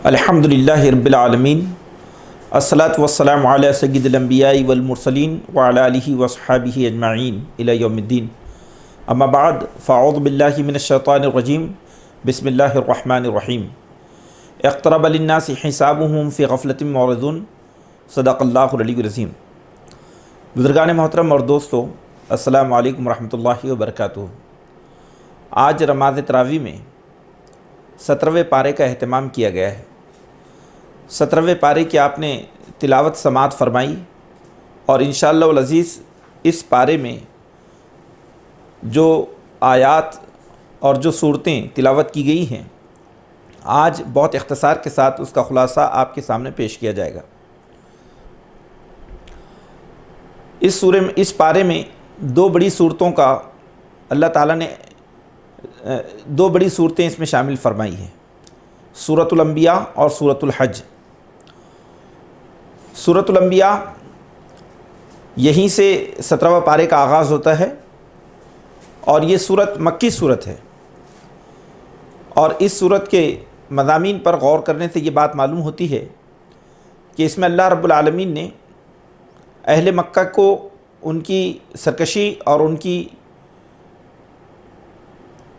الحمدللہ رب العالمین الصلاۃ والسلام علی سید الانبیاء والمرسلین وعلی آلہ وصحبہ اجمعین الی یوم الدین اما بعد فاعوذ باللہ من الشیطان الرجیم بسم اللہ الرحمن الرحیم اقترب للناس حسابهم فی غفلۃ معرضون صدق اللہ العلی العظیم۔ بزرگان محترم اور دوستو، السلام علیکم ورحمۃ اللہ وبرکاتہ۔ آج نماز تراویح میں 17ویں پارے کا اہتمام کیا گیا ہے۔ 17ویں پارے کی آپ نے تلاوت سماعت فرمائی اور انشاءاللہ العزیز اس پارے میں جو آیات اور جو صورتیں تلاوت کی گئی ہیں، آج بہت اختصار کے ساتھ اس کا خلاصہ آپ کے سامنے پیش کیا جائے گا۔ اس پارے میں دو بڑی صورتوں کا اللہ تعالیٰ نے دو بڑی صورتیں اس میں شامل فرمائی ہیں، سورۃ الانبیاء اور سورۃ الحج۔ سورۃ الانبیاء یہیں سے 17واں پارے کا آغاز ہوتا ہے اور یہ سورت مکی سورت ہے، اور اس سورت کے مضامین پر غور کرنے سے یہ بات معلوم ہوتی ہے کہ اس میں اللہ رب العالمین نے اہل مکہ کو ان کی سرکشی اور ان کی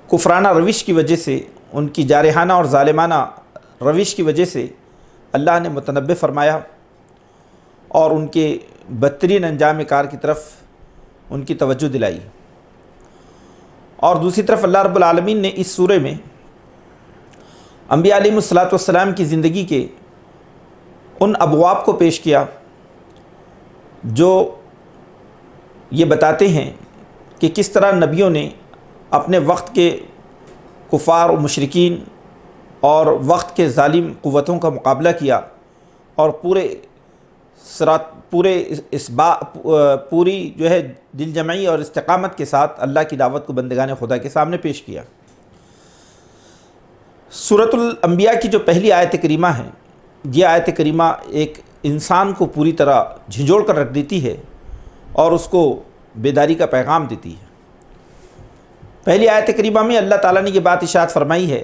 کفرانہ روش کی وجہ سے، ان کی جارحانہ اور ظالمانہ روش کی وجہ سے اللہ نے متنبہ فرمایا اور ان کے بدترین انجام کار کی طرف ان کی توجہ دلائی۔ اور دوسری طرف اللہ رب العالمین نے اس سورہ میں انبیاء علیہ الصلوۃ والسلام کی زندگی کے ان ابواب کو پیش کیا جو یہ بتاتے ہیں کہ کس طرح نبیوں نے اپنے وقت کے کفار و مشرکین اور وقت کے ظالم قوتوں کا مقابلہ کیا اور پوری جو ہے دل جمعی اور استقامت کے ساتھ اللہ کی دعوت کو بندگان خدا کے سامنے پیش کیا۔ سورۃ الانبیاء کی جو پہلی آیت کریمہ ہے، یہ آیت کریمہ ایک انسان کو پوری طرح جھنجھوڑ کر رکھ دیتی ہے اور اس کو بیداری کا پیغام دیتی ہے۔ پہلی آیت کریمہ میں اللہ تعالیٰ نے یہ بات ارشاد فرمائی ہے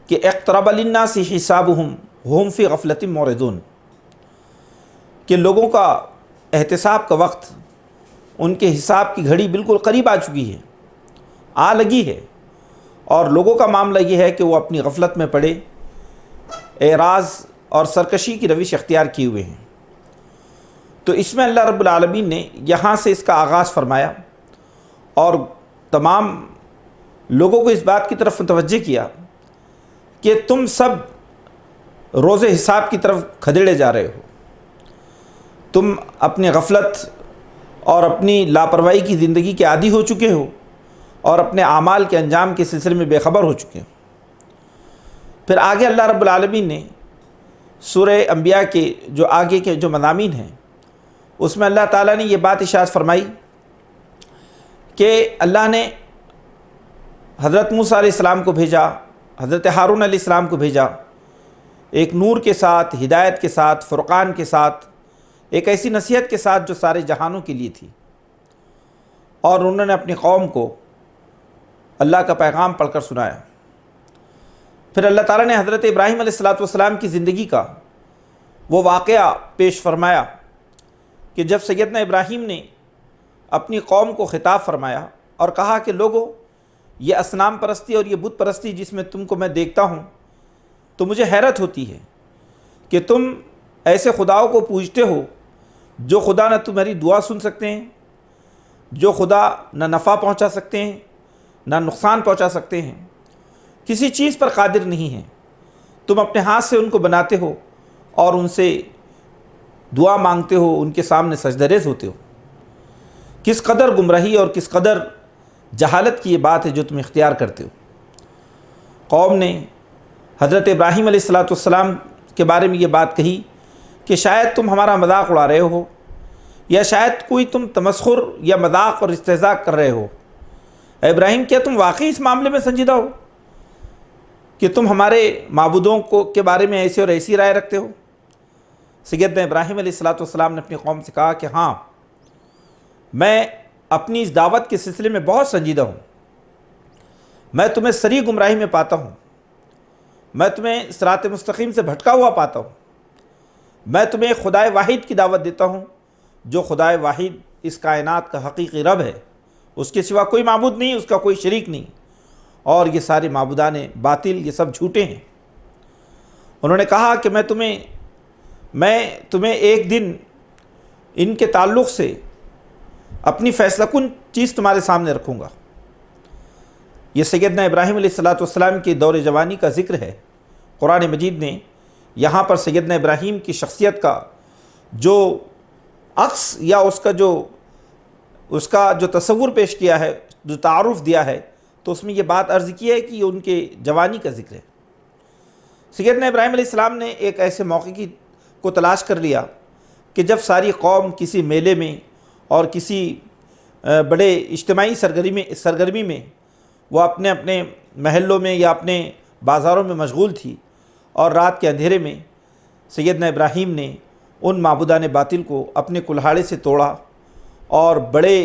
کہ اقترب للناس حسابهم وهم فی غفلۃ معرضون، کہ لوگوں کا احتساب کا وقت، ان کے حساب کی گھڑی بالکل قریب آ چکی ہے، آ لگی ہے، اور لوگوں کا معاملہ یہ ہے کہ وہ اپنی غفلت میں پڑے، اعراض اور سرکشی کی روش اختیار کیے ہوئے ہیں۔ تو اس میں اللہ رب العالمین نے یہاں سے اس کا آغاز فرمایا اور تمام لوگوں کو اس بات کی طرف متوجہ کیا کہ تم سب روز حساب کی طرف کھدیڑے جا رہے ہو، تم اپنی غفلت اور اپنی لاپرواہی کی زندگی کے عادی ہو چکے ہو اور اپنے اعمال کے انجام کے سلسلے میں بے خبر ہو چکے ہو۔ پھر آگے اللہ رب العالمین نے سورہ انبیاء کے جو آگے کے جو مضامین ہیں اس میں اللہ تعالیٰ نے یہ بات ارشاد فرمائی کہ اللہ نے حضرت موسیٰ علیہ السلام کو بھیجا، حضرت ہارون علیہ السلام کو بھیجا، ایک نور کے ساتھ، ہدایت کے ساتھ، فرقان کے ساتھ، ایک ایسی نصیحت کے ساتھ جو سارے جہانوں کے لیے تھی، اور انہوں نے اپنی قوم کو اللہ کا پیغام پڑھ کر سنایا۔ پھر اللہ تعالیٰ نے حضرت ابراہیم علیہ السلام کی زندگی کا وہ واقعہ پیش فرمایا کہ جب سیدنا ابراہیم نے اپنی قوم کو خطاب فرمایا اور کہا کہ لوگو، یہ اصنام پرستی اور یہ بت پرستی جس میں تم کو میں دیکھتا ہوں تو مجھے حیرت ہوتی ہے کہ تم ایسے خداؤں کو پوجتے ہو جو خدا نہ تمہاری دعا سن سکتے ہیں، جو خدا نہ نفع پہنچا سکتے ہیں نہ نقصان پہنچا سکتے ہیں، کسی چیز پر قادر نہیں ہیں، تم اپنے ہاتھ سے ان کو بناتے ہو اور ان سے دعا مانگتے ہو، ان کے سامنے سجدہ ریز ہوتے ہو۔ کس قدر گمراہی اور کس قدر جہالت کی یہ بات ہے جو تم اختیار کرتے ہو۔ قوم نے حضرت ابراہیم علیہ السلام کے بارے میں یہ بات کہی کہ شاید تم ہمارا مذاق اڑا رہے ہو، یا شاید کوئی تم تمسخر یا مذاق اور استہزاء کر رہے ہو۔ اے ابراہیم، کیا تم واقعی اس معاملے میں سنجیدہ ہو کہ تم ہمارے معبودوں کے بارے میں ایسے اور ایسی رائے رکھتے ہو؟ سیدنا ابراہیم علیہ السلام نے اپنی قوم سے کہا کہ ہاں، میں اپنی اس دعوت کے سلسلے میں بہت سنجیدہ ہوں، میں تمہیں سری گمراہی میں پاتا ہوں، میں تمہیں صراط مستقیم سے بھٹکا ہوا پاتا ہوں، میں تمہیں خدائے واحد کی دعوت دیتا ہوں جو خدائے واحد اس کائنات کا حقیقی رب ہے، اس کے سوا کوئی معبود نہیں، اس کا کوئی شریک نہیں، اور یہ سارے معبودان باطل یہ سب جھوٹے ہیں۔ انہوں نے کہا کہ میں تمہیں ایک دن ان کے تعلق سے اپنی فیصلہ کن چیز تمہارے سامنے رکھوں گا۔ یہ سیدنا ابراہیم علیہ السلام کے دور جوانی کا ذکر ہے۔ قرآن مجید نے یہاں پر سیدنا ابراہیم کی شخصیت کا جو عکس یا اس کا جو تصور پیش کیا ہے، جو تعارف دیا ہے، تو اس میں یہ بات عرض کی ہے کہ یہ ان کے جوانی کا ذکر ہے۔ سیدنا ابراہیم علیہ السلام نے ایک ایسے موقع کو تلاش کر لیا کہ جب ساری قوم کسی میلے میں اور کسی بڑے اجتماعی سرگرمی میں وہ اپنے اپنے محلوں میں یا اپنے بازاروں میں مشغول تھی، اور رات کے اندھیرے میں سیدنا ابراہیم نے ان معبودان باطل کو اپنے کلہاڑے سے توڑا اور بڑے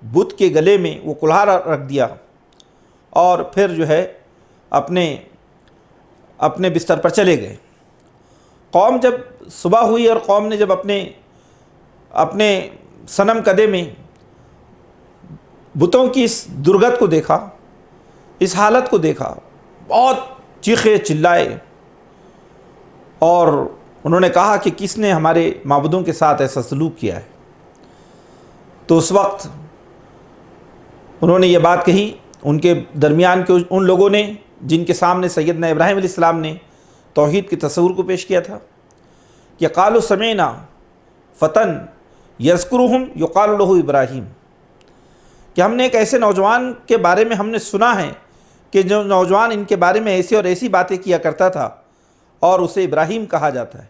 بت کے گلے میں وہ کلہاڑا رکھ دیا، اور پھر جو ہے اپنے بستر پر چلے گئے۔ قوم جب صبح ہوئی اور قوم نے جب اپنے صنم کدے میں بتوں کی اس درگت کو دیکھا، اس حالت کو دیکھا، بہت چیخے چلائے، اور انہوں نے کہا کہ کس نے ہمارے معبودوں کے ساتھ ایسا سلوک کیا ہے۔ تو اس وقت انہوں نے یہ بات کہی، ان کے درمیان کے ان لوگوں نے جن کے سامنے سیدنا ابراہیم علیہ السلام نے توحید کے تصور کو پیش کیا تھا، کہ قالوا سمعنا فتن یذکرہم یقال لہ ابراہیم، کہ ہم نے ایک ایسے نوجوان کے بارے میں ہم نے سنا ہے کہ جو نوجوان ان کے بارے میں ایسی اور ایسی باتیں کیا کرتا تھا اور اسے ابراہیم کہا جاتا ہے۔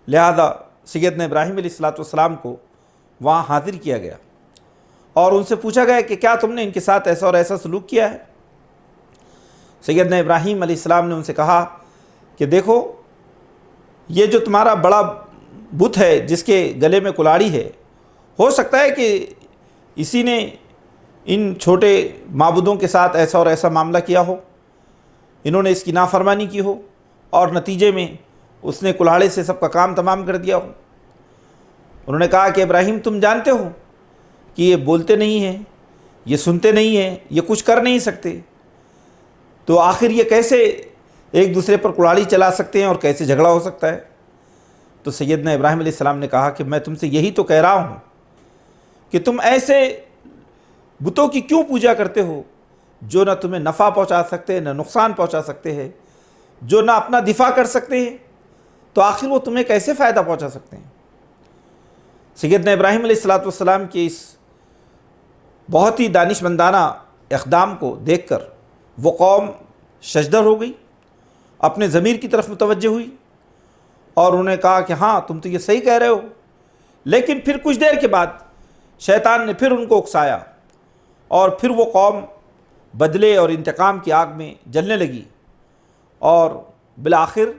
لہذا سیدنا ابراہیم علیہ السلام کو وہاں حاضر کیا گیا اور ان سے پوچھا گیا کہ کیا تم نے ان کے ساتھ ایسا اور ایسا سلوک کیا ہے؟ سیدنا ابراہیم علیہ السلام نے ان سے کہا کہ دیکھو، یہ جو تمہارا بڑا بت ہے جس کے گلے میں کلاڑی ہے، ہو سکتا ہے کہ اسی نے ان چھوٹے معبودوں کے ساتھ ایسا اور ایسا معاملہ کیا ہو، انہوں نے اس کی نافرمانی کی ہو، اور نتیجے میں اس نے کلاڑے سے سب کا کام تمام کر دیا ہو۔ انہوں نے کہا کہ ابراہیم، تم جانتے ہو کہ یہ بولتے نہیں ہیں، یہ سنتے نہیں ہیں، یہ کچھ کر نہیں سکتے، تو آخر یہ کیسے ایک دوسرے پر کلاڑی چلا سکتے ہیں اور کیسے جھگڑا ہو سکتا ہے؟ تو سیدنا ابراہیم علیہ السلام نے کہا کہ میں تم سے یہی تو کہہ رہا ہوں کہ تم ایسے بتوں کی کیوں پوجا کرتے ہو جو نہ تمہیں نفع پہنچا سکتے نہ نقصان پہنچا سکتے ہیں، جو نہ اپنا دفاع کر سکتے ہیں، تو آخر وہ تمہیں کیسے فائدہ پہنچا سکتے ہیں؟ سیدنا ابراہیم علیہ السلام کے اس بہت ہی دانشمندانہ اقدام کو دیکھ کر وہ قوم ششدر ہو گئی، اپنے ضمیر کی طرف متوجہ ہوئی، اور انہوں نے کہا کہ ہاں تم تو یہ صحیح کہہ رہے ہو۔ لیکن پھر کچھ دیر کے بعد شیطان نے پھر ان کو اکسایا، اور پھر وہ قوم بدلے اور انتقام کی آگ میں جلنے لگی، اور بالآخر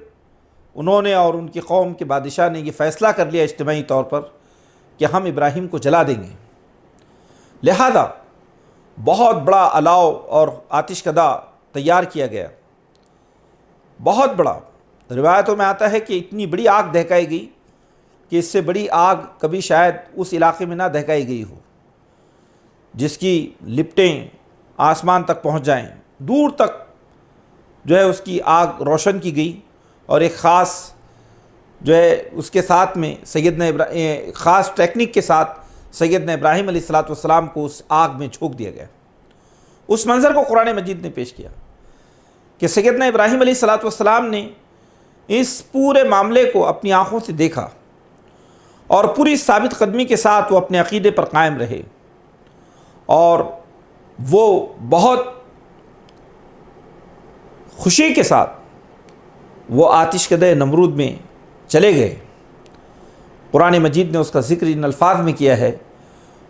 انہوں نے اور ان کی قوم کے بادشاہ نے یہ فیصلہ کر لیا اجتماعی طور پر کہ ہم ابراہیم کو جلا دیں گے۔ لہذا بہت بڑا الاؤ اور آتش کدہ تیار کیا گیا، بہت بڑا۔ روایتوں میں آتا ہے کہ اتنی بڑی آگ دہکائی گئی کہ اس سے بڑی آگ کبھی شاید اس علاقے میں نہ دہکائی گئی ہو، جس کی لپٹیں آسمان تک پہنچ جائیں، دور تک جو ہے اس کی آگ روشن کی گئی، اور ایک خاص جو ہے اس کے ساتھ میں خاص ٹیکنیک کے ساتھ سیدنا ابراہیم علیہ السلام کو اس آگ میں جھونک دیا گیا۔ اس منظر کو قرآن مجید نے پیش کیا کہ سیدنا ابراہیم علیہ السلام نے اس پورے معاملے کو اپنی آنکھوں سے دیکھا، اور پوری ثابت قدمی کے ساتھ وہ اپنے عقیدے پر قائم رہے، اور وہ بہت خوشی کے ساتھ وہ آتش کدہ نمرود میں چلے گئے۔ قرآن مجید نے اس کا ذکر ان الفاظ میں کیا ہے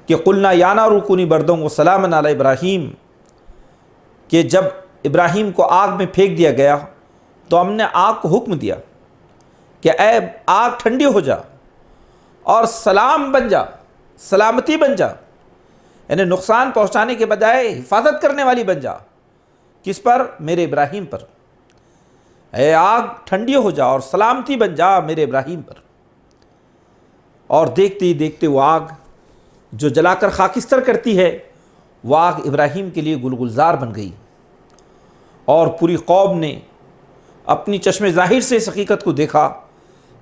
کہ قلنا یا نار کونی بردوں وسلاما علی ابراہیم، کہ جب ابراہیم کو آگ میں پھینک دیا گیا تو ہم نے آگ کو حکم دیا کہ اے آگ ٹھنڈی ہو جا اور سلام بن جا، سلامتی بن جا یعنی نقصان پہنچانے کے بجائے حفاظت کرنے والی بن جا۔ کس پر؟ میرے ابراہیم پر۔ اے آگ ٹھنڈی ہو جا اور سلامتی بن جا میرے ابراہیم پر۔ اور دیکھتے ہی دیکھتے وہ آگ جو جلا کر خاکستر کرتی ہے، وہ آگ ابراہیم کے لیے گلزار بن گئی، اور پوری قوم نے اپنی چشم ظاہر سے اس حقیقت کو دیکھا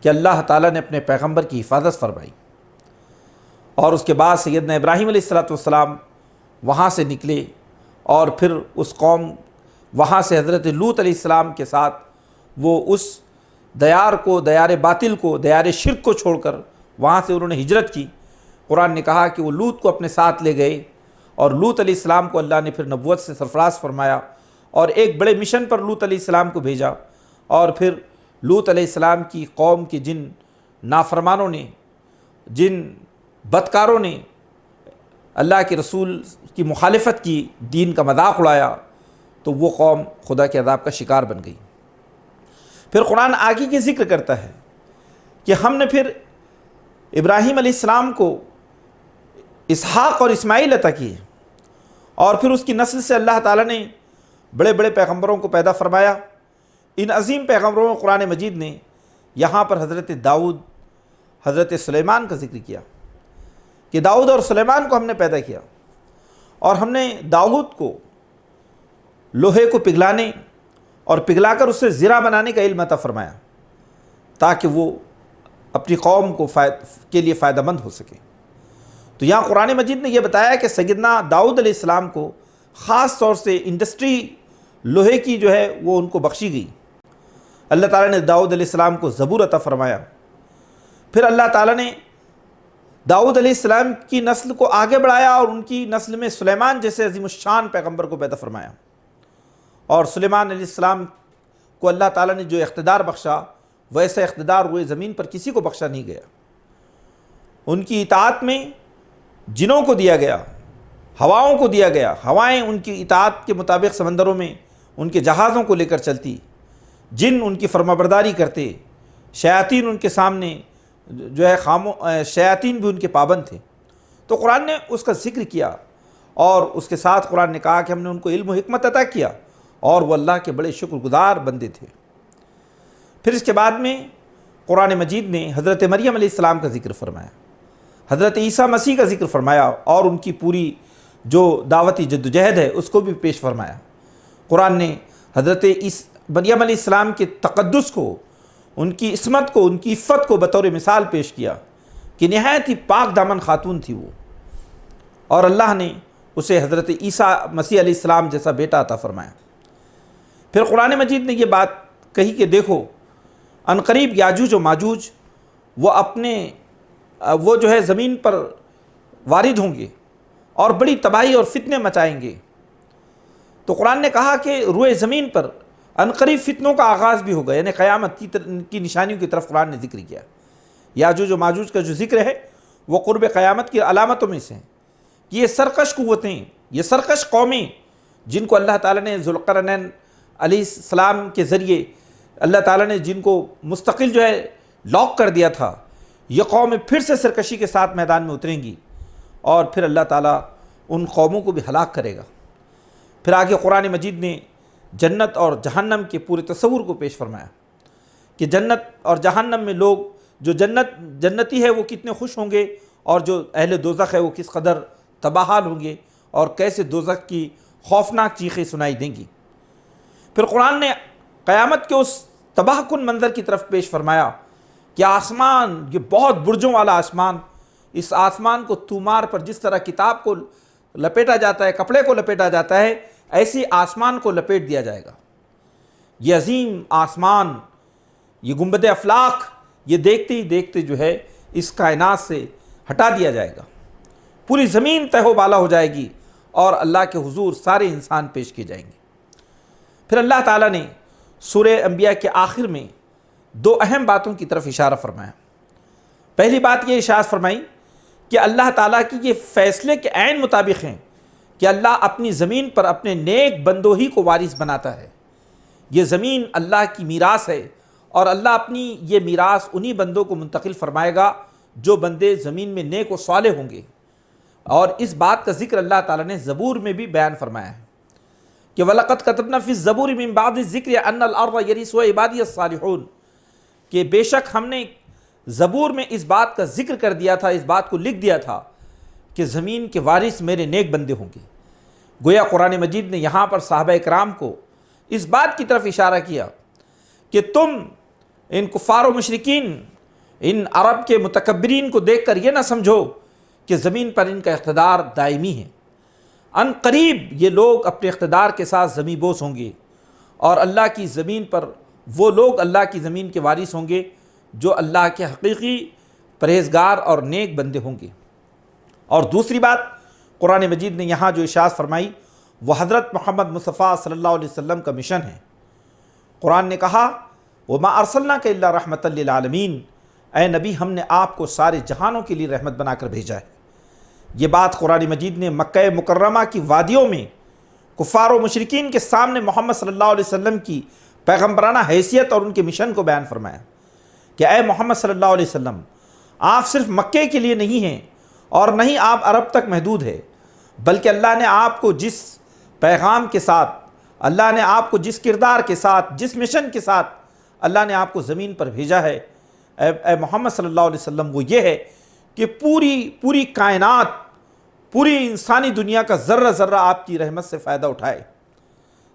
کہ اللہ تعالیٰ نے اپنے پیغمبر کی حفاظت فرمائی۔ اور اس کے بعد سیدنا ابراہیم علیہ السلام وہاں سے نکلے، اور پھر اس قوم وہاں سے حضرت لوط علیہ السلام کے ساتھ وہ اس دیار باطل کو، دیار شرک کو چھوڑ کر وہاں سے انہوں نے ہجرت کی۔ قرآن نے کہا کہ وہ لوط کو اپنے ساتھ لے گئے، اور لوط علیہ السلام کو اللہ نے پھر نبوت سے سرفراز فرمایا، اور ایک بڑے مشن پر لوط علیہ السلام کو بھیجا۔ اور پھر لوط علیہ السلام کی قوم کے جن نافرمانوں نے، جن بدکاروں نے اللہ کے رسول کی مخالفت کی، دین کا مذاق اڑایا، تو وہ قوم خدا کے عذاب کا شکار بن گئی۔ پھر قرآن آگے کی ذکر کرتا ہے کہ ہم نے پھر ابراہیم علیہ السلام کو اسحاق اور اسماعیل عطا کیے، اور پھر اس کی نسل سے اللہ تعالیٰ نے بڑے بڑے پیغمبروں کو پیدا فرمایا۔ ان عظیم پیغمبروں میں قرآن مجید نے یہاں پر حضرت داؤد، حضرت سلیمان کا ذکر کیا کہ داؤد اور سلیمان کو ہم نے پیدا کیا، اور ہم نے داؤد کو لوہے کو پگھلانے اور پگھلا کر اسے زرہ بنانے کا علم عطا فرمایا، تاکہ وہ اپنی قوم کو کے لیے فائدہ مند ہو سکے۔ تو یہاں قرآن مجید نے یہ بتایا کہ سیدنا داؤد علیہ السلام کو خاص طور سے انڈسٹری لوہے کی جو ہے وہ ان کو بخشی گئی۔ اللہ تعالیٰ نے داؤد علیہ السلام کو زبور عطا فرمایا۔ پھر اللہ تعالیٰ نے داؤد علیہ السلام کی نسل کو آگے بڑھایا، اور ان کی نسل میں سلیمان جیسے عظیم الشان پیغمبر کو پیدا فرمایا۔ اور سلیمان علیہ السلام کو اللہ تعالیٰ نے جو اقتدار بخشا، ویسا اقتدار وہ زمین پر کسی کو بخشا نہیں گیا۔ ان کی اطاعت میں جنوں کو دیا گیا، ہواؤں کو دیا گیا، ہوائیں ان کی اطاعت کے مطابق سمندروں میں ان کے جہازوں کو لے کر چلتی، جن ان کی فرمانبرداری کرتے، شیاطین ان کے سامنے جو ہے شیاطین بھی ان کے پابند تھے۔ تو قرآن نے اس کا ذکر کیا، اور اس کے ساتھ قرآن نے کہا کہ ہم نے ان کو علم و حکمت عطا کیا، اور وہ اللہ کے بڑے شکر گزار بندے تھے۔ پھر اس کے بعد میں قرآن مجید نے حضرت مریم علیہ السلام کا ذکر فرمایا، حضرت عیسیٰ مسیح کا ذکر فرمایا، اور ان کی پوری جو دعوتی جدوجہد ہے اس کو بھی پیش فرمایا۔ قرآن نے حضرت مریم علیہ السلام کے تقدس کو، ان کی عصمت کو، ان کی عفت کو بطور مثال پیش کیا کہ نہایت ہی پاک دامن خاتون تھی وہ، اور اللہ نے اسے حضرت عیسیٰ مسیح علیہ السلام جیسا بیٹا عطا فرمایا۔ پھر قرآن مجید نے یہ بات کہی کہ دیکھو عنقریب یاجوج و ماجوج وہ جو ہے زمین پر وارد ہوں گے، اور بڑی تباہی اور فتنے مچائیں گے۔ تو قرآن نے کہا کہ روئے زمین پر عنقریب فتنوں کا آغاز بھی ہوگا، یعنی قیامت کی نشانیوں کی طرف قرآن نے ذکر کیا۔ یاجوج و ماجوج کا جو ذکر ہے وہ قرب قیامت کی علامتوں میں سے ہیں کہ یہ سرکش قوتیں، یہ سرکش قومیں جن کو اللہ تعالیٰ نے ذوالقرنین علیہ السلام کے ذریعے اللہ تعالیٰ نے جن کو مستقل جو ہے لاک کر دیا تھا، یہ قومیں پھر سے سرکشی کے ساتھ میدان میں اتریں گی، اور پھر اللہ تعالیٰ ان قوموں کو بھی ہلاک کرے گا۔ پھر آگے قرآن مجید نے جنت اور جہنم کے پورے تصور کو پیش فرمایا کہ جنت اور جہنم میں لوگ، جو جنتی ہے وہ کتنے خوش ہوں گے، اور جو اہل دوزخ ہے وہ کس قدر تباہال ہوں گے، اور کیسے دوزخ کی خوفناک چیخیں سنائی دیں گی۔ پھر قرآن نے قیامت کے اس تباہ کن منظر کی طرف پیش فرمایا کہ آسمان، یہ بہت برجوں والا آسمان، اس آسمان کو تومار پر جس طرح کتاب کو لپیٹا جاتا ہے، کپڑے کو لپیٹا جاتا ہے، ایسی آسمان کو لپیٹ دیا جائے گا۔ یہ عظیم آسمان، یہ گنبد افلاک، یہ دیکھتے ہی دیکھتے جو ہے اس کائنات سے ہٹا دیا جائے گا، پوری زمین تہ و بالا ہو جائے گی، اور اللہ کے حضور سارے انسان پیش کیے جائیں گے۔ پھر اللہ تعالیٰ نے سورہ انبیاء کے آخر میں دو اہم باتوں کی طرف اشارہ فرمایا۔ پہلی بات یہ اشارہ فرمائی کہ اللہ تعالیٰ کی یہ فیصلے کے عین مطابق ہیں کہ اللہ اپنی زمین پر اپنے نیک بندوں ہی کو وارث بناتا ہے۔ یہ زمین اللہ کی میراث ہے، اور اللہ اپنی یہ میراث انہی بندوں کو منتقل فرمائے گا جو بندے زمین میں نیک و صالح ہوں گے۔ اور اس بات کا ذکر اللہ تعالیٰ نے زبور میں بھی بیان فرمایا ہے کہ وَلَقَدْ كَتَبْنَا فِي الزَّبُورِ مِن بَعْدِ الذِّكْرِ أَنَّ الْأَرْضَ يَرِثُهَا عِبَادِيَ الصَّالِحُونَ، کہ بے شک ہم نے زبور میں اس بات کا ذکر کر دیا تھا، اس بات کو لکھ دیا تھا کہ زمین کے وارث میرے نیک بندے ہوں گے۔ گویا قرآن مجید نے یہاں پر صحابہ اکرام کو اس بات کی طرف اشارہ کیا کہ تم ان کفار و مشرکین، ان عرب کے متکبرین کو دیکھ کر یہ نہ سمجھو کہ زمین پر ان کا اقتدار دائمی ہے، ان قریب یہ لوگ اپنے اقتدار کے ساتھ زمیں بوس ہوں گے، اور اللہ کی زمین پر وہ لوگ اللہ کی زمین کے وارث ہوں گے جو اللہ کے حقیقی پرہیزگار اور نیک بندے ہوں گے۔ اور دوسری بات قرآن مجید نے یہاں جو ارشاد فرمائی وہ حضرت محمد مصطفیٰ صلی اللہ علیہ وسلم کا مشن ہے۔ قرآن نے کہا وَمَا أَرْسَلْنَاكَ إِلَّا رَحْمَةً لِّلْعَالَمِينَ، اے نبی ہم نے آپ کو سارے جہانوں کے لیے رحمت بنا کر بھیجا ہے۔ یہ بات قرآن مجید نے مکہ مکرمہ کی وادیوں میں کفار و مشرکین کے سامنے محمد صلی اللہ علیہ وسلم کی پیغمبرانہ حیثیت اور ان کے مشن کو بیان فرمایا کہ اے محمد صلی اللہ علیہ وسلم، آپ صرف مکے کے لیے نہیں ہیں اور نہ ہی آپ عرب تک محدود ہے، بلکہ اللہ نے آپ کو جس پیغام کے ساتھ، اللہ نے آپ کو جس کردار کے ساتھ، جس مشن کے ساتھ اللہ نے آپ کو زمین پر بھیجا ہے اے محمد صلی اللہ علیہ وسلم، وہ یہ ہے کہ پوری کائنات، پوری انسانی دنیا کا ذرہ ذرہ آپ کی رحمت سے فائدہ اٹھائے۔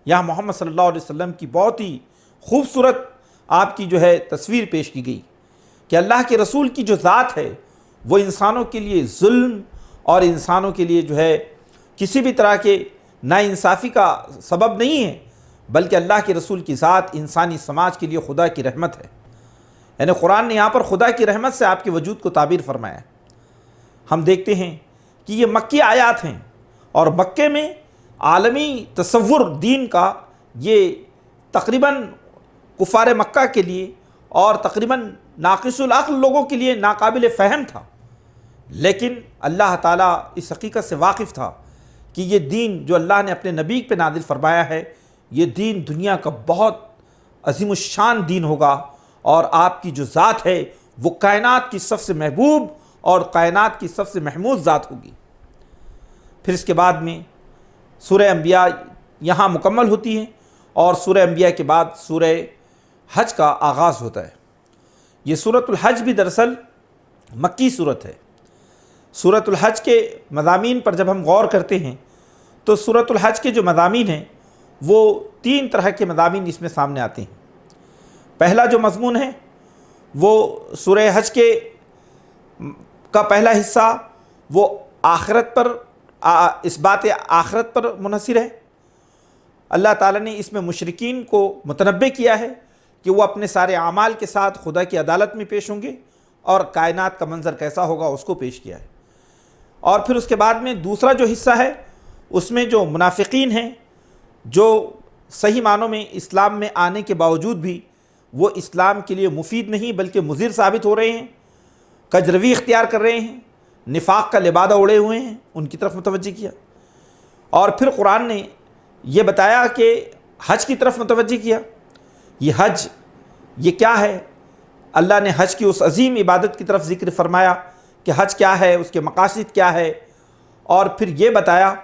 یہاں محمد صلی اللہ علیہ وسلم کی بہت ہی خوبصورت آپ کی جو ہے تصویر پیش کی گئی کہ اللہ کے رسول کی جو ذات ہے وہ انسانوں کے لیے ظلم اور انسانوں کے لیے جو ہے کسی بھی طرح کے ناانصافی کا سبب نہیں ہے، بلکہ اللہ کے رسول کی ذات انسانی سماج کے لیے خدا کی رحمت ہے۔ یعنی قرآن نے یہاں پر خدا کی رحمت سے آپ کے وجود کو تعبیر فرمایا ہے۔ ہم دیکھتے ہیں کہ یہ مکی آیات ہیں، اور مکے میں عالمی تصور دین کا یہ تقریباً کفار مکہ کے لیے اور تقریباً ناقص العقل لوگوں کے لیے ناقابل فہم تھا، لیکن اللہ تعالیٰ اس حقیقت سے واقف تھا کہ یہ دین جو اللہ نے اپنے نبی پہ نازل فرمایا ہے، یہ دین دنیا کا بہت عظیم الشان دین ہوگا، اور آپ کی جو ذات ہے وہ کائنات کی سب سے محبوب اور کائنات کی سب سے محمود ذات ہوگی۔ پھر اس کے بعد میں سورہ انبیاء یہاں مکمل ہوتی ہے، اور سورہ انبیاء کے بعد سورہ حج کا آغاز ہوتا ہے۔ یہ سورۃ الحج بھی دراصل مکی صورت ہے۔ سورۃ الحج کے مضامین پر جب ہم غور کرتے ہیں تو سورۃ الحج کے جو مضامین ہیں وہ 3 طرح کے مضامین اس میں سامنے آتے ہیں۔ پہلا جو مضمون ہے وہ سورہ حج کا پہلا حصہ وہ آخرت پر، اس بات آخرت پر منحصر ہے۔ اللہ تعالیٰ نے اس میں مشرکین کو متنبع کیا ہے کہ وہ اپنے سارے اعمال کے ساتھ خدا کی عدالت میں پیش ہوں گے، اور کائنات کا منظر کیسا ہوگا اس کو پیش کیا ہے۔ اور پھر اس کے بعد میں دوسرا جو حصہ ہے اس میں جو منافقین ہیں، جو صحیح معنوں میں اسلام میں آنے کے باوجود بھی وہ اسلام کے لیے مفید نہیں بلکہ مضر ثابت ہو رہے ہیں، کجروی اختیار کر رہے ہیں، نفاق کا لبادہ اڑے ہوئے ہیں، ان کی طرف متوجہ کیا۔ اور پھر قرآن نے یہ بتایا کہ حج کی طرف متوجہ کیا۔ یہ حج یہ کیا ہے؟ اللہ نے حج کی اس عظیم عبادت کی طرف ذکر فرمایا کہ حج کیا ہے، اس کے مقاصد کیا ہے، اور پھر یہ بتایا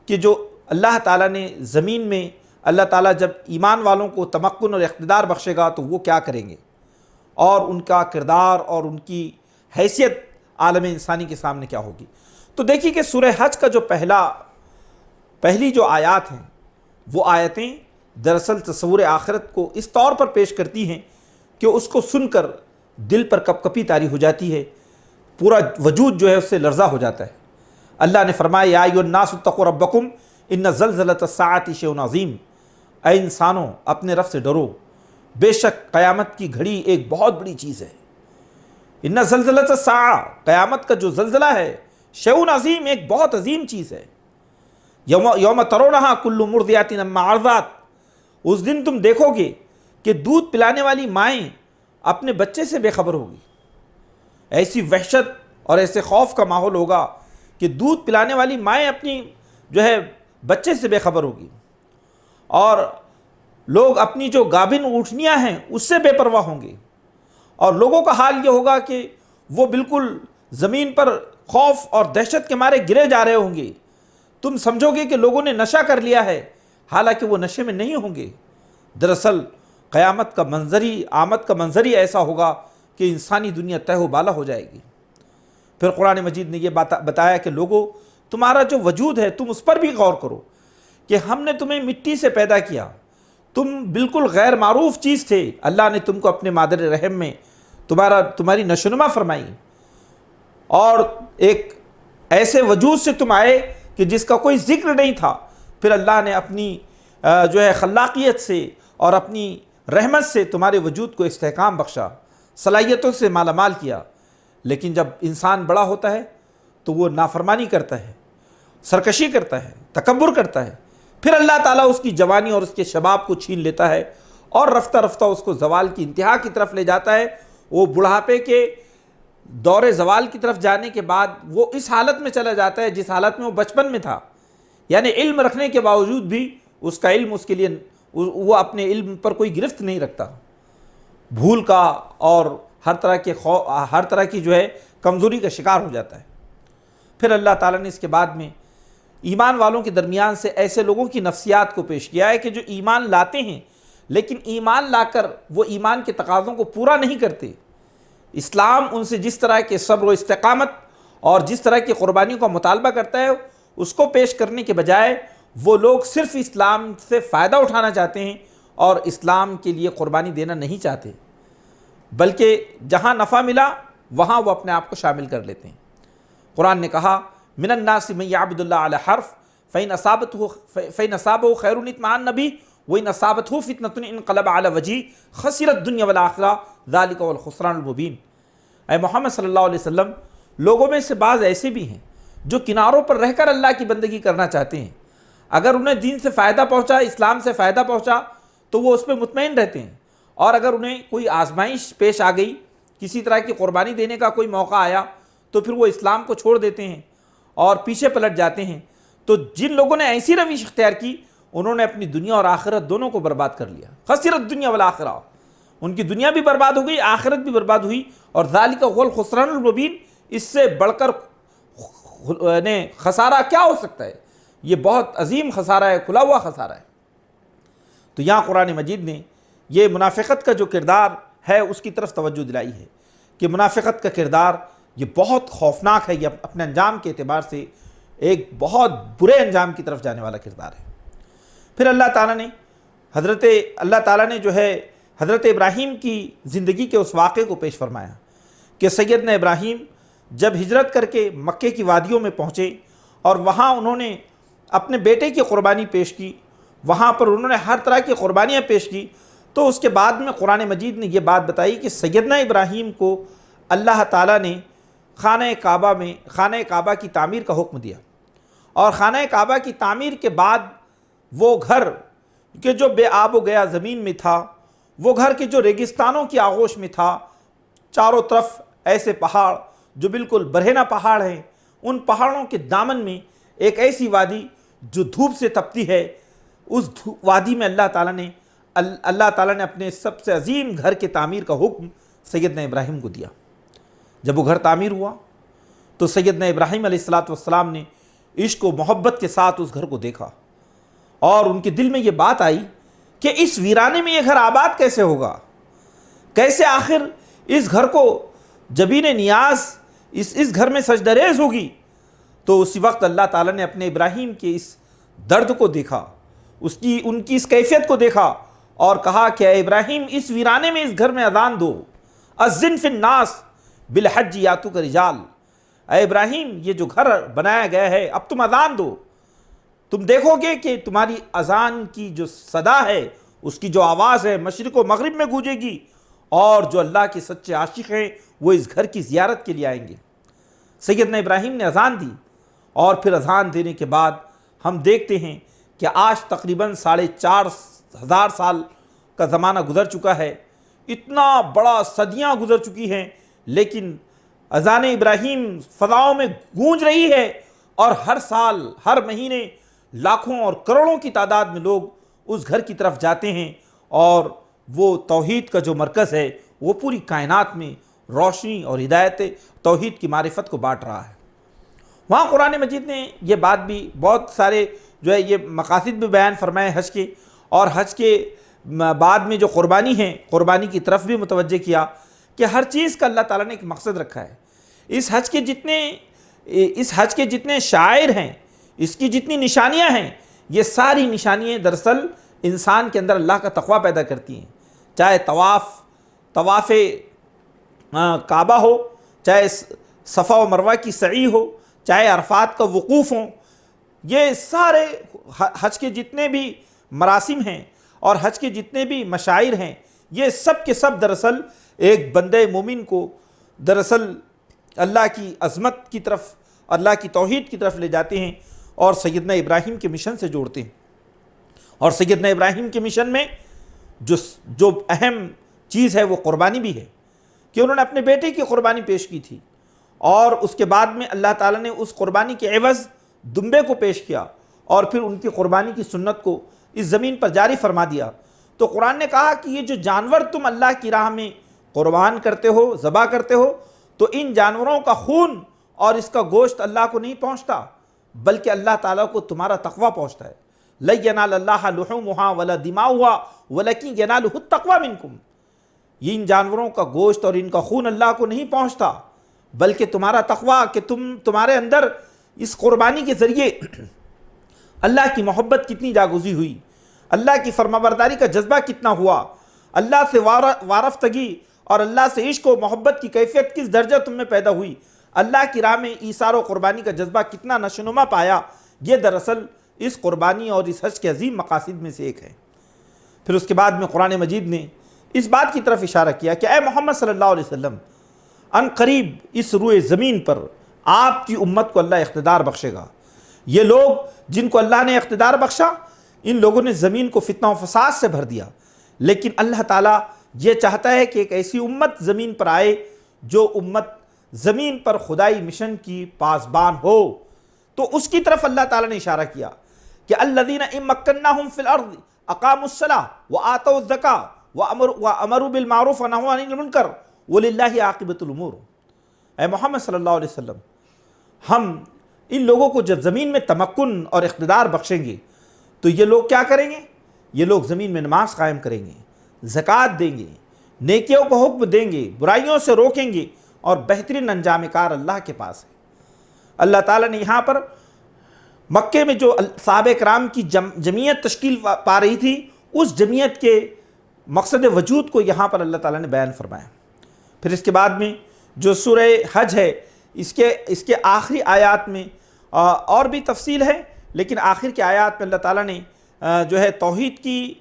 کہ جو اللہ تعالیٰ نے زمین میں، اللہ تعالیٰ جب ایمان والوں کو تمکن اور اقتدار بخشے گا تو وہ کیا کریں گے، اور ان کا کردار اور ان کی حیثیت عالم انسانی کے سامنے کیا ہوگی۔ تو دیکھیے کہ سورہ حج کا جو پہلی جو آیات ہیں وہ آیتیں دراصل تصور آخرت کو اس طور پر پیش کرتی ہیں کہ اس کو سن کر دل پر کپ کپی طاری ہو جاتی ہے، پورا وجود جو ہے اس سے لرزہ ہو جاتا ہے۔ اللہ نے فرمایا یا ایھا الناس اتقوا ربکم ان زلزلۃ الساعۃ شیء عظیم، اے انسانوں اپنے رب سے ڈرو، بے شک قیامت کی گھڑی ایک بہت بڑی چیز ہے۔ ان زلزلۃ الساعہ، قیامت کا جو زلزلہ ہے، شیء عظیم، ایک بہت عظیم چیز ہے۔ یوم ترونھا کل مرضعۃ عما ارضعت، اس دن تم دیکھو گے کہ دودھ پلانے والی مائیں اپنے بچے سے بے خبر ہوگی۔ ایسی وحشت اور ایسے خوف کا ماحول ہوگا کہ دودھ پلانے والی مائیں اپنی جو ہے بچے سے بے خبر ہوگی، اور لوگ اپنی جو گابن اونٹنیاں ہیں اس سے بے پرواہ ہوں گے، اور لوگوں کا حال یہ ہوگا کہ وہ بالکل زمین پر خوف اور دہشت کے مارے گرے جا رہے ہوں گے، تم سمجھو گے کہ لوگوں نے نشہ کر لیا ہے، حالانکہ وہ نشے میں نہیں ہوں گے۔ دراصل قیامت کا آمد کا منظر ہی ایسا ہوگا کہ انسانی دنیا تہہ و بالا ہو جائے گی۔ پھر قرآن مجید نے یہ بتایا کہ لوگوں، تمہارا جو وجود ہے تم اس پر بھی غور کرو کہ ہم نے تمہیں مٹی سے پیدا کیا، تم بالکل غیر معروف چیز تھے، اللہ نے تم کو اپنے مادر رحم میں تمہاری نشوونما فرمائی، اور ایک ایسے وجود سے تم آئے کہ جس کا کوئی ذکر نہیں تھا، پھر اللہ نے اپنی خلاقیت سے اور اپنی رحمت سے تمہارے وجود کو استحکام بخشا، صلاحیتوں سے مالا مال کیا۔ لیکن جب انسان بڑا ہوتا ہے تو وہ نافرمانی کرتا ہے، سرکشی کرتا ہے، تکبر کرتا ہے، پھر اللہ تعالیٰ اس کی جوانی اور اس کے شباب کو چھین لیتا ہے اور رفتہ رفتہ اس کو زوال کی انتہا کی طرف لے جاتا ہے۔ وہ بڑھاپے کے دور زوال کی طرف جانے کے بعد وہ اس حالت میں چلا جاتا ہے جس حالت میں وہ بچپن میں تھا، یعنی علم رکھنے کے باوجود بھی اس کا علم اس کے لیے، وہ اپنے علم پر کوئی گرفت نہیں رکھتا، بھول کا اور ہر طرح کی کمزوری کا شکار ہو جاتا ہے۔ پھر اللہ تعالیٰ نے اس کے بعد میں ایمان والوں کے درمیان سے ایسے لوگوں کی نفسیات کو پیش کیا ہے کہ جو ایمان لاتے ہیں لیکن ایمان لا کر وہ ایمان کے تقاضوں کو پورا نہیں کرتے۔ اسلام ان سے جس طرح کے صبر و استقامت اور جس طرح کی قربانی کا مطالبہ کرتا ہے اس کو پیش کرنے کے بجائے وہ لوگ صرف اسلام سے فائدہ اٹھانا چاہتے ہیں اور اسلام کے لیے قربانی دینا نہیں چاہتے، بلکہ جہاں نفع ملا وہاں وہ اپنے آپ کو شامل کر لیتے ہیں۔ قرآن نے کہا من الناس من یعبد اللہ علی حرف فإن أصابه خیر اطمأن به وإن أصابته فتنة انقلب على وجهه خسر الدنیا والآخرة ذلك هو الخسران المبین۔ اے محمد صلی اللہ علیہ وسلم، لوگوں میں سے بعض ایسے بھی ہیں جو کناروں پر رہ کر اللہ کی بندگی کرنا چاہتے ہیں، اگر انہیں دین سے فائدہ پہنچا، اسلام سے فائدہ پہنچا تو وہ اس پہ مطمئن رہتے ہیں، اور اگر انہیں کوئی آزمائش پیش آ گئی، کسی طرح کی قربانی دینے کا کوئی موقع آیا تو پھر وہ اسلام کو چھوڑ دیتے ہیں اور پیچھے پلٹ جاتے ہیں۔ تو جن لوگوں نے ایسی روش اختیار کی انہوں نے اپنی دنیا اور آخرت دونوں کو برباد کر لیا۔ خسرت الدنیا والآخرہ، ان کی دنیا بھی برباد ہو گئی، آخرت بھی برباد ہوئی، اور ذالک هو الخسران المبین، اس سے بڑھ کر خسارہ کیا ہو سکتا ہے؟ یہ بہت عظیم خسارہ ہے، کھلا ہوا خسارہ ہے۔ تو یہاں قرآن مجید نے یہ منافقت کا جو کردار ہے اس کی طرف توجہ دلائی ہے کہ منافقت کا کردار یہ بہت خوفناک ہے، یہ اپنے انجام کے اعتبار سے ایک بہت برے انجام کی طرف جانے والا کردار ہے۔ پھر اللہ تعالیٰ نے حضرت ابراہیم کی زندگی کے اس واقعے کو پیش فرمایا کہ سیدنا ابراہیم جب ہجرت کر کے مکے کی وادیوں میں پہنچے اور وہاں انہوں نے اپنے بیٹے کی قربانی پیش کی، وہاں پر انہوں نے ہر طرح کی قربانیاں پیش کی، تو اس کے بعد میں قرآن مجید نے یہ بات بتائی کہ سیدنا ابراہیم کو اللہ تعالیٰ نے خانہ کعبہ کی تعمیر کا حکم دیا، اور خانہ کعبہ کی تعمیر کے بعد وہ گھر کہ جو بے آب و گیا زمین میں تھا، وہ گھر کے جو ریگستانوں کی آغوش میں تھا، چاروں طرف ایسے پہاڑ جو بالکل برہنہ پہاڑ ہیں، ان پہاڑوں کے دامن میں ایک ایسی وادی جو دھوپ سے تپتی ہے، اس وادی میں اللہ تعالیٰ نے اپنے سب سے عظیم گھر کے تعمیر کا حکم سیدنا ابراہیم کو دیا۔ جب وہ گھر تعمیر ہوا تو سیدنا ابراہیم علیہ السلام نے عشق و محبت کے ساتھ اس گھر کو دیکھا، اور ان کے دل میں یہ بات آئی کہ اس ویرانے میں یہ گھر آباد کیسے ہوگا، کیسے آخر اس گھر کو جبین نیاز اس گھر میں سجدہ ریز ہوگی۔ تو اسی وقت اللہ تعالیٰ نے اپنے ابراہیم کے اس درد کو دیکھا، ان کی اس کیفیت کو دیکھا اور کہا کہ اے ابراہیم، اس ویرانے میں اس گھر میں اذان دو، اذن فی الناس بالحج یاتوک رجال۔ اے ابراہیم، یہ جو گھر بنایا گیا ہے اب تم اذان دو، تم دیکھو گے کہ تمہاری اذان کی جو صدا ہے، اس کی جو آواز ہے مشرق و مغرب میں گونجے گی، اور جو اللہ کے سچے عاشق ہیں وہ اس گھر کی زیارت کے لیے آئیں گے۔ سیدنا ابراہیم نے اذان دی، اور پھر اذان دینے کے بعد ہم دیکھتے ہیں کہ آج تقریباً 4,500 سال کا زمانہ گزر چکا ہے، اتنا بڑا صدیاں گزر چکی ہیں، لیکن اذان ابراہیم فضاؤں میں گونج رہی ہے، اور ہر سال ہر مہینے لاکھوں اور کروڑوں کی تعداد میں لوگ اس گھر کی طرف جاتے ہیں، اور وہ توحید کا جو مرکز ہے وہ پوری کائنات میں روشنی اور ہدایت توحید کی معرفت کو بانٹ رہا ہے۔ وہاں قرآن مجید نے یہ بات بھی بہت سارے جو ہے یہ مقاصد بھی بیان فرمائے حج کے، اور حج کے بعد میں جو قربانی ہیں قربانی کی طرف بھی متوجہ کیا کہ ہر چیز کا اللہ تعالیٰ نے ایک مقصد رکھا ہے۔ اس حج کے جتنے شعائر ہیں، اس کی جتنی نشانیاں ہیں، یہ ساری نشانیاں دراصل انسان کے اندر اللہ کا تقوی پیدا کرتی ہیں، چاہے طواف کعبہ ہو، چاہے صفا و مروہ کی سعی ہو، چاہے عرفات کا وقوف ہو، یہ سارے حج کے جتنے بھی مراسم ہیں اور حج کے جتنے بھی مشاعر ہیں، یہ سب کے سب دراصل ایک بندے مومن کو دراصل اللہ کی عظمت کی طرف، اللہ کی توحید کی طرف لے جاتے ہیں اور سیدنا ابراہیم کے مشن سے جوڑتے ہیں۔ اور سیدنا ابراہیم کے مشن میں جو اہم چیز ہے وہ قربانی بھی ہے کہ انہوں نے اپنے بیٹے کی قربانی پیش کی تھی، اور اس کے بعد میں اللہ تعالیٰ نے اس قربانی کے عوض دمبے کو پیش کیا، اور پھر ان کی قربانی کی سنت کو اس زمین پر جاری فرما دیا۔ تو قرآن نے کہا کہ یہ جو جانور تم اللہ کی راہ میں قربان کرتے ہو، ذبح کرتے ہو، تو ان جانوروں کا خون اور اس کا گوشت اللہ کو نہیں پہنچتا، بلکہ اللہ تعالیٰ کو تمہارا تقوی پہنچتا ہے۔ لَن يَنَالَ اللَّهَ لُحُومُهَا وَلَا دِمَاؤُهَا وَلَكِنْ يَنَالُهُ التَّقْوَى مِنْكُمْ۔ یہ ان جانوروں کا گوشت اور ان کا خون اللہ کو نہیں پہنچتا، بلکہ تمہارا تقوی، کہ تمہارے اندر اس قربانی کے ذریعے اللہ کی محبت کتنی جاگزی ہوئی، اللہ کی فرمانبرداری کا جذبہ کتنا ہوا، اللہ سے وارفتگی اور اللہ سے عشق و محبت کی کیفیت کس درجہ تم میں پیدا ہوئی، اللہ کی راہ میں ایثار و قربانی کا جذبہ کتنا نشوونما پایا، یہ دراصل اس قربانی اور اس حج کے عظیم مقاصد میں سے ایک ہے۔ پھر اس کے بعد میں قرآن مجید نے اس بات کی طرف اشارہ کیا کہ اے محمد صلی اللہ علیہ وسلم، ان قریب اس روئے زمین پر آپ کی امت کو اللہ اقتدار بخشے گا۔ یہ لوگ جن کو اللہ نے اقتدار بخشا، ان لوگوں نے زمین کو فتنہ و فساد سے بھر دیا، لیکن اللہ تعالیٰ یہ چاہتا ہے کہ ایک ایسی امت زمین پر آئے جو امت زمین پر خدائی مشن کی پاسبان ہو۔ تو اس کی طرف اللہ تعالیٰ نے اشارہ کیا کہ الذین ان مکناہم فی الارض اقاموا الصلاۃ وآتوا الزکاۃ وامروا بالمعروف ونہوا عن المنکر وللہ عاقبۃ الامور۔ اے محمد صلی اللہ علیہ وسلم، ہم ان لوگوں کو جب زمین میں تمکن اور اقتدار بخشیں گے تو یہ لوگ کیا کریں گے؟ یہ لوگ زمین میں نماز قائم کریں گے، زکوٰۃ دیں گے، نیکیوں کو حکم دیں گے، برائیوں سے روکیں گے، اور بہترین انجام کار اللہ کے پاس ہے۔ اللہ تعالیٰ نے یہاں پر مکے میں جو صحابہ کرام کی جمعیت تشکیل پا رہی تھی، اس جمعیت کے مقصد وجود کو یہاں پر اللہ تعالیٰ نے بیان فرمایا۔ پھر اس کے بعد میں جو سورہ حج ہے، اس کے آخری آیات میں اور بھی تفصیل ہے، لیکن آخر کے آیات میں اللہ تعالیٰ نے جو ہے توحید کی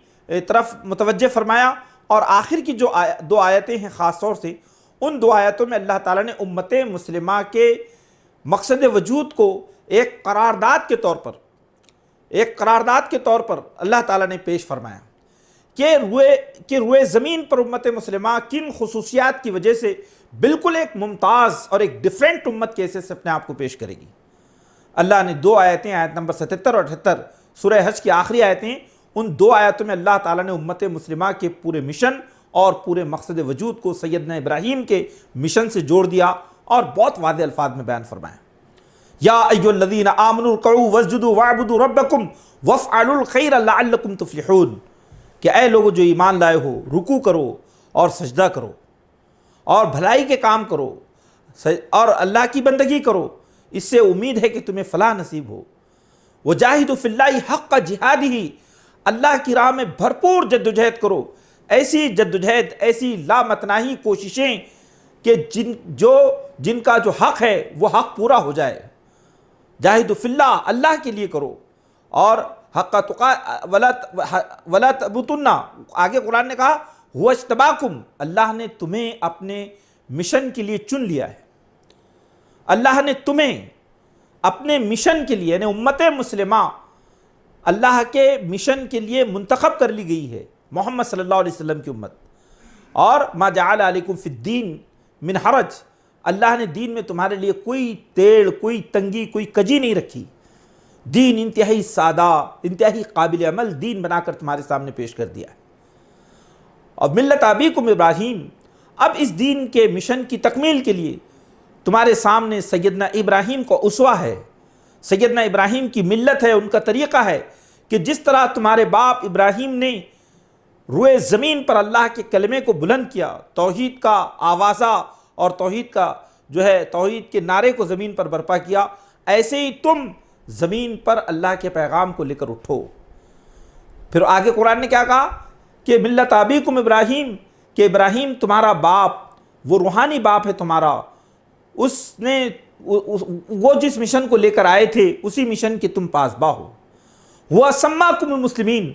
طرف متوجہ فرمایا، اور آخر کی جو دو آیتیں ہیں خاص طور سے، ان دو آیتوں میں اللہ تعالیٰ نے امت مسلمہ کے مقصد وجود کو ایک قرارداد کے طور پر اللہ تعالیٰ نے پیش فرمایا کہ روئے زمین پر امت مسلمہ کن خصوصیات کی وجہ سے بالکل ایک ممتاز اور ایک ڈیفرنٹ امت کے حیثیت سے اپنے آپ کو پیش کرے گی۔ اللہ نے دو آیتیں، آیت نمبر 77 اور 78 سورہ حج کی آخری آیتیں، ان دو آیتوں میں اللہ تعالیٰ نے امت مسلمہ کے پورے مشن اور پورے مقصد وجود کو سیدنا ابراہیم کے مشن سے جوڑ دیا اور بہت واضح الفاظ میں بیان فرمایا۔ یا ایھا الذین آمنوا ارکعوا واسجدوا واعبدوا ربکم وافعلوا الخیر لعلکم تفلحون، کہ اے لوگو جو ایمان لائے ہو، رکوع کرو اور سجدہ کرو اور بھلائی کے کام کرو اور اللہ کی بندگی کرو، اس سے امید ہے کہ تمہیں فلاح نصیب ہو۔ وجاہدوا فی اللہ حق جہادہ، اللہ کی راہ میں بھرپور جدوجہد کرو، ایسی جدوجہد، ایسی لامتناہی کوششیں کہ جن کا جو حق ہے وہ حق پورا ہو جائے۔ جاہدوا فی اللہ، اللہ کے لیے کرو، اور حق ولا تموتن، آگے قرآن نے کہا هو اجتباکم، اللہ نے تمہیں اپنے مشن کے لیے چن لیا ہے، اللہ نے تمہیں اپنے مشن کے لیے، یعنی امت مسلمہ اللہ کے مشن کے لیے منتخب کر لی گئی ہے، محمد صلی اللہ علیہ وسلم کی امت۔ اور ما جعل علیکم فی الدین من حرج، اللہ نے دین میں تمہارے لیے کوئی تیڑ، کوئی تنگی، کوئی کجی نہیں رکھی، دین انتہائی سادہ، انتہائی قابل عمل دین بنا کر تمہارے سامنے پیش کر دیا ہے۔ اور ملت ابیکم ابراہیم، اب اس دین کے مشن کی تکمیل کے لیے تمہارے سامنے سیدنا ابراہیم کو اسوہ ہے، سیدنا ابراہیم کی ملت ہے، ان کا طریقہ ہے کہ جس طرح تمہارے باپ ابراہیم نے روئے زمین پر اللہ کے کلمے کو بلند کیا، توحید کا آوازہ اور توحید کے نعرے کو زمین پر برپا کیا، ایسے ہی تم زمین پر اللہ کے پیغام کو لے کر اٹھو۔ پھر آگے قرآن نے کیا کہا کہ ملت ابیکم ابراہیم، کہ ابراہیم تمہارا باپ، وہ روحانی باپ ہے تمہارا، اس نے وہ جس مشن کو لے کر آئے تھے اسی مشن کے تم پاسباں ہو۔ وہ سماکم المسلمین،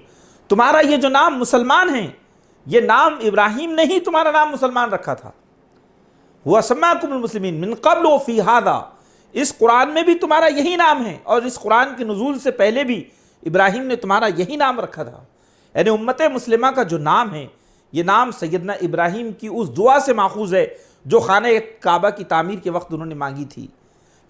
تمہارا یہ جو نام مسلمان ہیں، یہ نام ابراہیم نے ہی تمہارا نام مسلمان رکھا تھا۔ وہ سماکم المسلمین من قبل وفی ھذا، اس قرآن میں بھی تمہارا یہی نام ہے، اور اس قرآن کے نزول سے پہلے بھی ابراہیم نے تمہارا یہی نام رکھا تھا۔ یعنی امت مسلمہ کا جو نام ہے، یہ نام سیدنا ابراہیم کی اس دعا سے ماخوذ ہے جو خانہ کعبہ کی تعمیر کے وقت انہوں نے مانگی تھی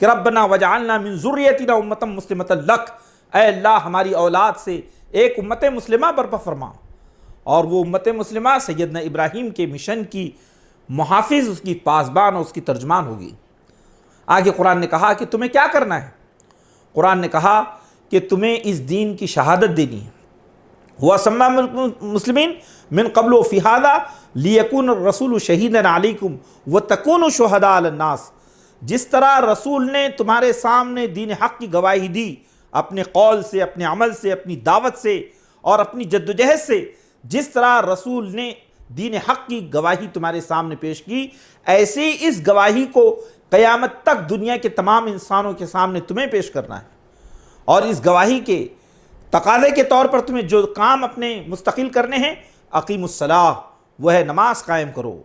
کہ ربنا وجعلنا من ذریتنا امۃ مسلمۃ لک، اے اللہ ہماری اولاد سے ایک امت مسلمہ برپا فرما۔ اور وہ امت مسلمہ سیدنا ابراہیم کے مشن کی محافظ، اس کی پاسبان اور اس کی ترجمان ہوگی۔ آگے قرآن نے کہا کہ تمہیں کیا کرنا ہے؟ قرآن نے کہا کہ تمہیں اس دین کی شہادت دینی ہے۔ وَسَمَّى مسلمین من قبل وفی ھذا لیکون الرسول شہیدا علیکم وتکونوا شہداء علی الناس، جس طرح رسول نے تمہارے سامنے دین حق کی گواہی دی، اپنے قول سے، اپنے عمل سے، اپنی دعوت سے اور اپنی جدوجہد سے، جس طرح رسول نے دین حق کی گواہی تمہارے سامنے پیش کی، ایسے ہی اس گواہی کو قیامت تک دنیا کے تمام انسانوں کے سامنے تمہیں پیش کرنا ہے۔ اور اس گواہی کے تقاضے کے طور پر تمہیں جو کام اپنے مستقل کرنے ہیں، اقیم الصلاۃ، وہ ہے نماز قائم کرو،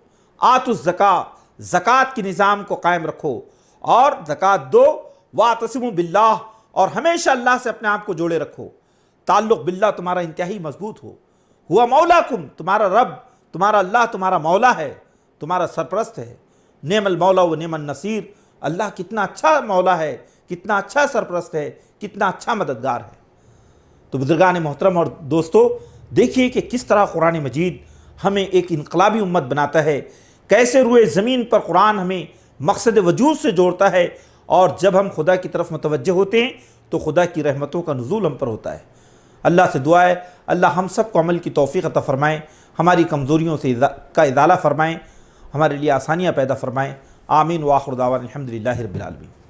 آتوا الزکاۃ، زکوٰۃ کے نظام کو قائم رکھو اور زکوٰۃ دو، واعتصموا باللہ، اور ہمیشہ اللہ سے اپنے آپ کو جوڑے رکھو، تعلق باللہ تمہارا انتہائی مضبوط ہو۔ ہوا مولاکم، تمہارا رب، تمہارا اللہ تمہارا مولا ہے، تمہارا سرپرست ہے۔ نعم المولا و نعم النصیر، اللہ کتنا اچھا مولا ہے، کتنا اچھا سرپرست ہے، کتنا اچھا مددگار ہے۔ تو بزرگان محترم اور دوستو، دیکھیے کہ کس طرح قرآن مجید ہمیں ایک انقلابی امت بناتا ہے، کیسے روئے زمین پر قرآن ہمیں مقصد وجود سے جوڑتا ہے، اور جب ہم خدا کی طرف متوجہ ہوتے ہیں تو خدا کی رحمتوں کا نزول ہم پر ہوتا ہے۔ اللہ سے دعا ہے اللہ ہم سب کو عمل کی توفیق عطا فرمائیں، ہماری کمزوریوں سے کا ازالہ فرمائیں، ہمارے لیے آسانیاں پیدا فرمائیں۔ آمین وآخر دعوانا الحمدللہ رب العالمین۔